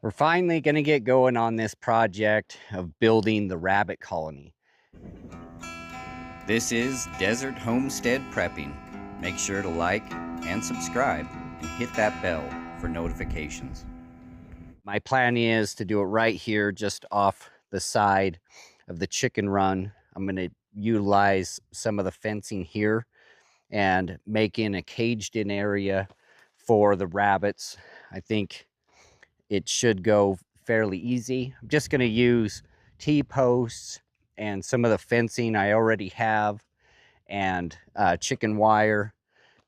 We're finally going to get going on this project of building the rabbit colony. This is Desert Homestead Prepping. Make sure to like and subscribe and hit that bell for notifications. My plan is to do it right here just off the side of the chicken run. I'm going to utilize some of the fencing here and make in a caged in area for the rabbits. I think it should go fairly easy. I'm just going to use T-posts and some of the fencing I already have and chicken wire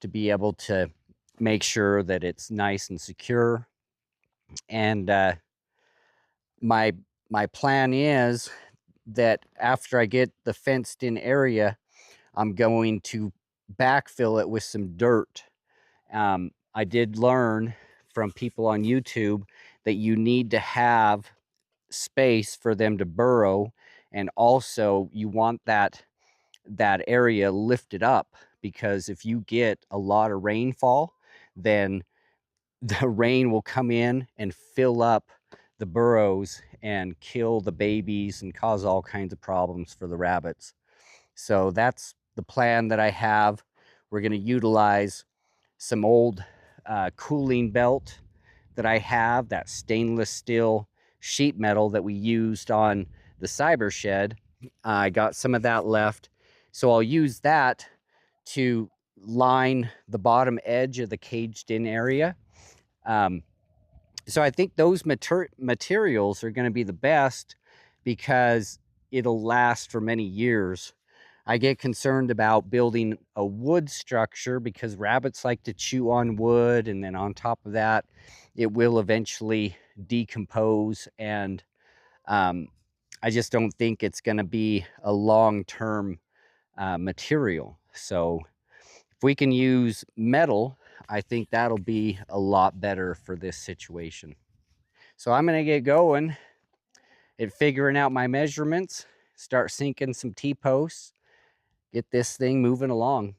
to be able to make sure that it's nice and secure. And my plan is that after I get the fenced in area, I'm going to backfill it with some dirt. I did learn from people on YouTube that you need to have space for them to burrow, and also you want that area lifted up, because if you get a lot of rainfall, then the rain will come in and fill up the burrows and kill the babies and cause all kinds of problems for the rabbits. So that's the plan that I have. We're going to utilize some old cooling belt that I have, that stainless steel sheet metal that we used on the cyber shed. I got some of that left, so I'll use that to line the bottom edge of the caged in area. So I think those materials are going to be the best because it'll last for many years. I get concerned about building a wood structure because rabbits like to chew on wood, and then on top of that, it will eventually decompose, and I just don't think it's going to be a long-term material. So if we can use metal, I think that'll be a lot better for this situation. So I'm going to get going at figuring out my measurements, start sinking some T-posts, get this thing moving along.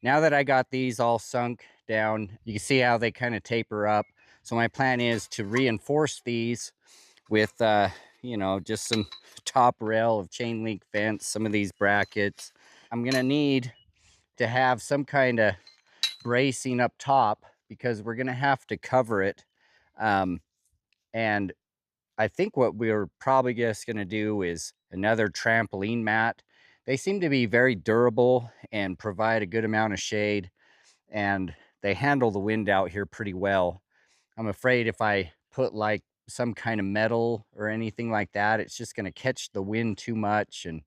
Now that I got these all sunk down, you can see how they kind of taper up. So my plan is to reinforce these with, you know, just some top rail of chain link fence, some of these brackets. I'm gonna need to have some kind of bracing up top because we're gonna have to cover it. And I think what we're probably just gonna do is another trampoline mat. They seem to be very durable and provide a good amount of shade, and they handle the wind out here pretty well. I'm afraid if I put like some kind of metal or anything like that, it's just going to catch the wind too much and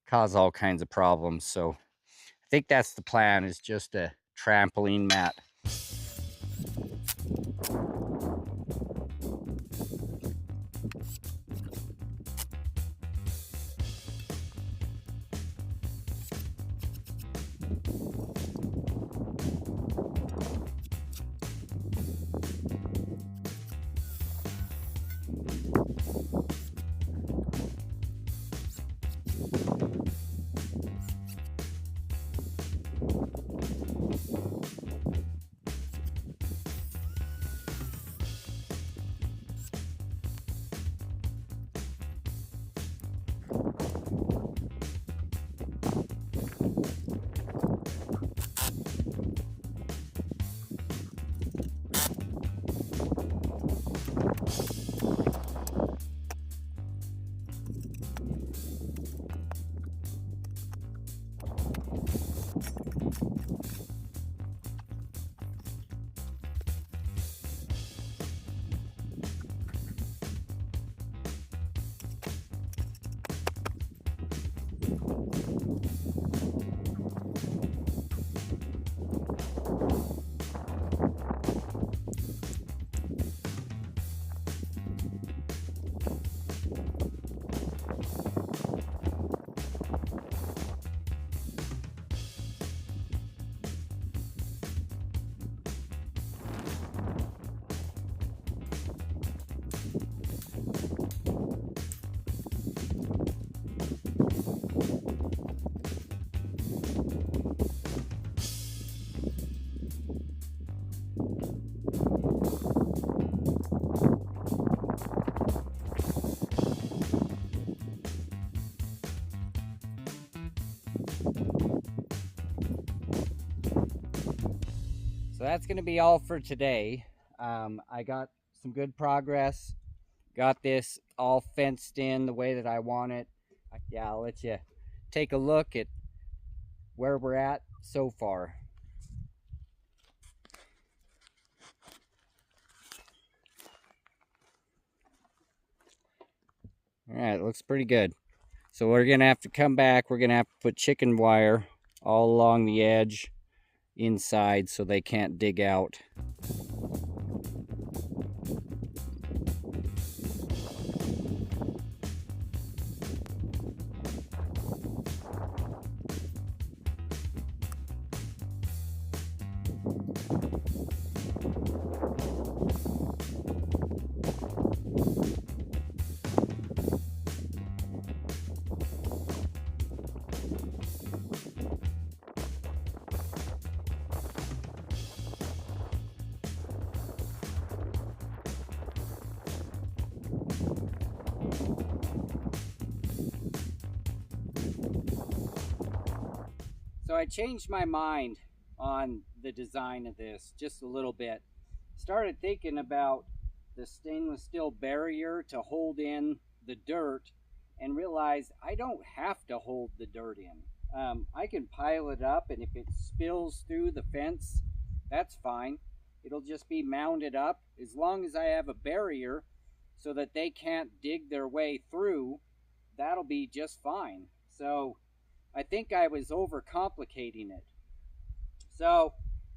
cause all kinds of problems. So I think that's the plan, is just a trampoline mat. that's going to be all for today. I got some good progress. Got this all fenced in the way that I want it. Yeah, I'll let you take a look at where we're at so far. All right, looks pretty good. So we're gonna have to come back. We're gonna have to put chicken wire all along the edge inside so they can't dig out. So I changed my mind on the design of this just a little bit. Started thinking about the stainless steel barrier to hold in the dirt and realized I don't have to hold the dirt in. I can pile it up, and if it spills through the fence, that's fine. It'll just be mounded up as long as I have a barrier so that they can't dig their way through. That'll be just fine. So I think I was overcomplicating it. So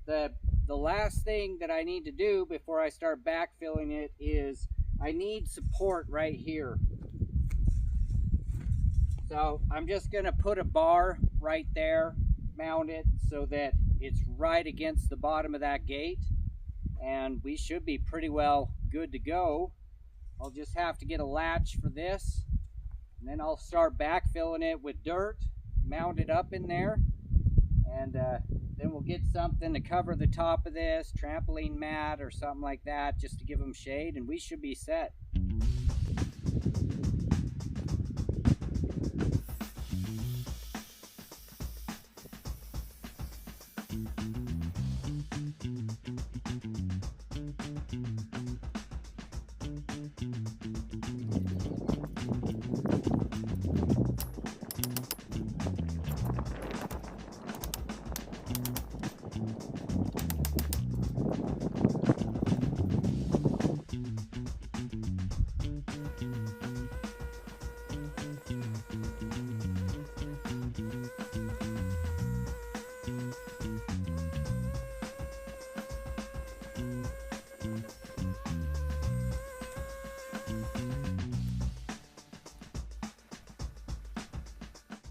the last thing that I need to do before I start backfilling it is I need support right here. So I'm just gonna put a bar right there, mount it so that it's right against the bottom of that gate, and we should be pretty well good to go. I'll just have to get a latch for this, and then I'll start backfilling it with dirt, mount it up in there, and then we'll get something to cover the top of this, trampoline mat or something like that, just to give them shade, and we should be set.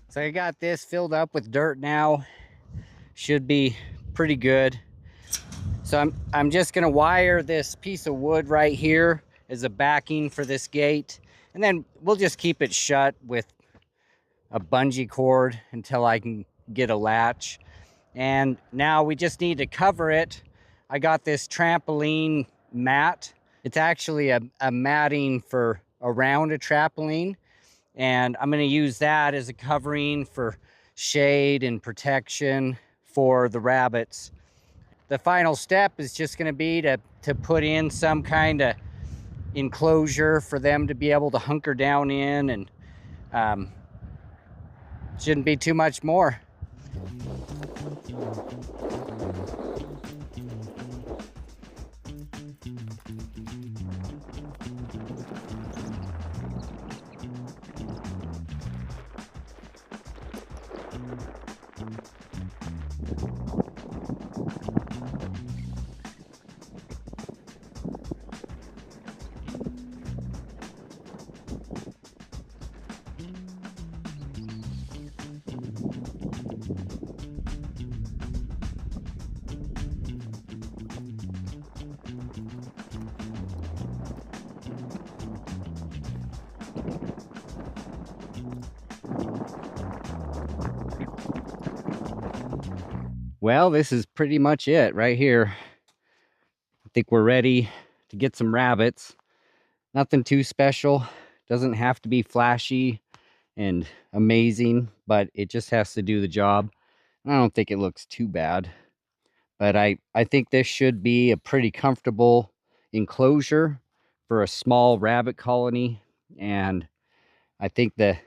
So I got this filled up with dirt now. Should be pretty good. So I'm just gonna wire this piece of wood right here as a backing for this gate, and then we'll just keep it shut with a bungee cord until I can get a latch. And now we just need to cover it. I got this trampoline mat. It's actually a matting for around a trampoline, and I'm going to use that as a covering for shade and protection for the rabbits. The final step is just going to be to put in some kind of enclosure for them to be able to hunker down in, and shouldn't be too much more. Well, this is pretty much it right here. I think we're ready to get some rabbits. Nothing too special. Doesn't have to be flashy and amazing, but it just has to do the job. I don't think it looks too bad. But I think this should be a pretty comfortable enclosure for a small rabbit colony. And I think the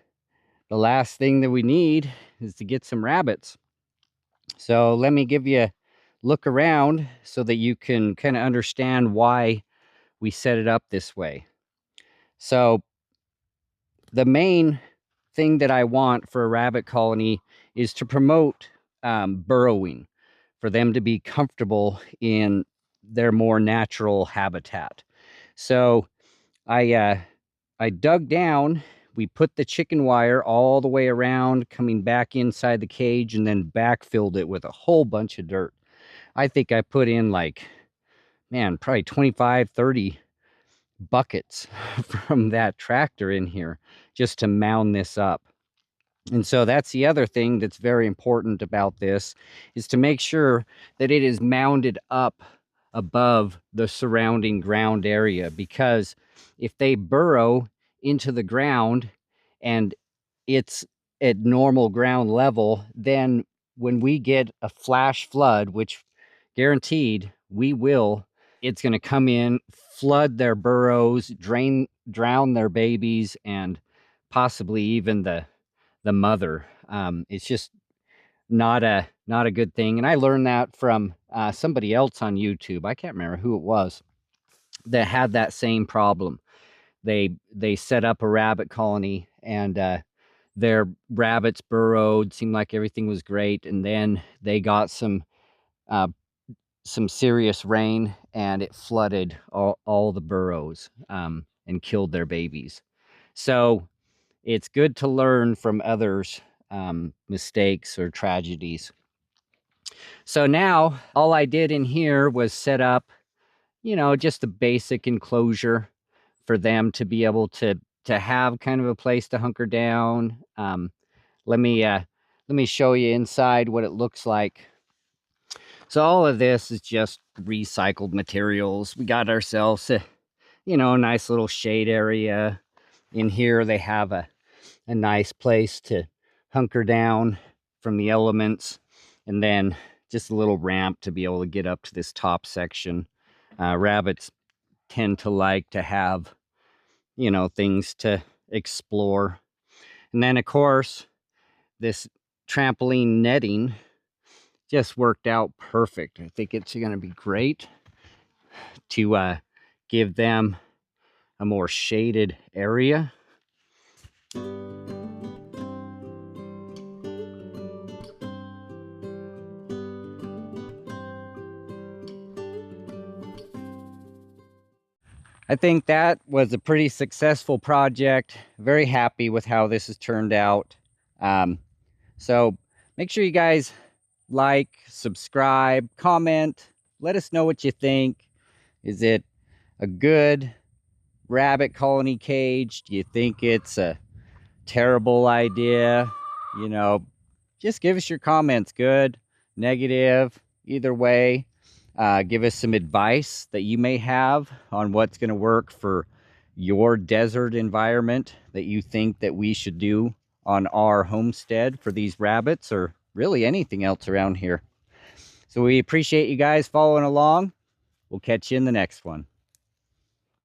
last thing that we need is to get some rabbits. So let me give you a look around so that you can kind of understand why we set it up this way. So the main thing that I want for a rabbit colony is to promote burrowing, for them to be comfortable in their more natural habitat. So I dug down. We put the chicken wire all the way around, coming back inside the cage, and then backfilled it with a whole bunch of dirt. I think I put in like, man, probably 25, 30 buckets from that tractor in here just to mound this up. And so that's the other thing that's very important about this, is to make sure that it is mounded up above the surrounding ground area, because if they burrow into the ground and it's at normal ground level, then when we get a flash flood, which guaranteed we will, it's going to come in, flood their burrows, drown their babies, and possibly even the mother. It's just not a good thing. And I learned that from somebody else on YouTube. I can't remember who it was that had that same problem. They set up a rabbit colony, and their rabbits burrowed, seemed like everything was great, and then they got some serious rain, and it flooded all the burrows and killed their babies. So it's good to learn from others' mistakes or tragedies. So now all I did in here was set up, just a basic enclosure for them to be able to have kind of a place to hunker down. Let me show you inside what it looks like. So all of this is just recycled materials. We got ourselves a nice little shade area. In here they have a nice place to hunker down from the elements, and then just a little ramp to be able to get up to this top section. Rabbits tend to like to have, things to explore. And then, of course, this trampoline netting just worked out perfect. I think it's going to be great to give them a more shaded area. I think that was a pretty successful project. Very happy with how this has turned out. So make sure you guys like, subscribe, comment. Let us know what you think. Is it a good rabbit colony cage? Do you think it's a terrible idea? Just give us your comments. Good, negative, either way. Give us some advice that you may have on what's going to work for your desert environment that you think that we should do on our homestead for these rabbits, or really anything else around here. So we appreciate you guys following along. We'll catch you in the next one.